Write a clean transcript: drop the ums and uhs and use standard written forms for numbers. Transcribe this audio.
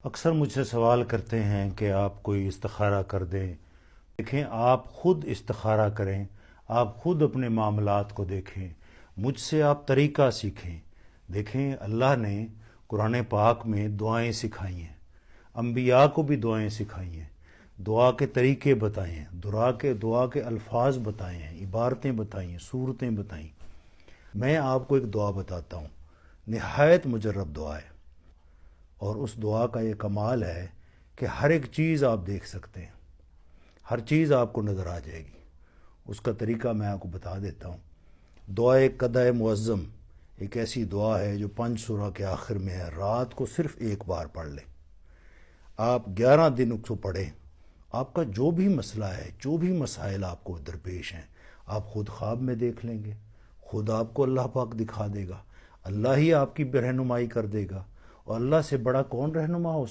اکثر مجھ سے سوال کرتے ہیں کہ آپ کوئی استخارہ کر دیں۔ دیکھیں، آپ خود استخارہ کریں، آپ خود اپنے معاملات کو دیکھیں، مجھ سے آپ طریقہ سیکھیں۔ دیکھیں، اللہ نے قرآن پاک میں دعائیں سکھائی ہیں، انبیاء کو بھی دعائیں سکھائی ہیں، دعا کے طریقے بتائے ہیں، دعا کے الفاظ بتائے ہیں، عبارتیں بتائی ہیں، صورتیں بتائیں۔ میں آپ کو ایک دعا بتاتا ہوں، نہایت مجرب دعا ہے، اور اس دعا کا یہ کمال ہے کہ ہر ایک چیز آپ دیکھ سکتے ہیں، ہر چیز آپ کو نظر آ جائے گی۔ اس کا طریقہ میں آپ کو بتا دیتا ہوں۔ دعائے قدح معظم ایک ایسی دعا ہے جو 5 سورہ کے آخر میں ہے، رات کو صرف ایک بار پڑھ لیں۔ آپ 11 دن اس کو پڑھیں، آپ کا جو بھی مسئلہ ہے، جو بھی مسائل آپ کو درپیش ہیں، آپ خود خواب میں دیکھ لیں گے، خود آپ کو اللہ پاک دکھا دے گا، اللہ ہی آپ کی رہنمائی کر دے گا، اور اللہ سے بڑا کون رہنما ہو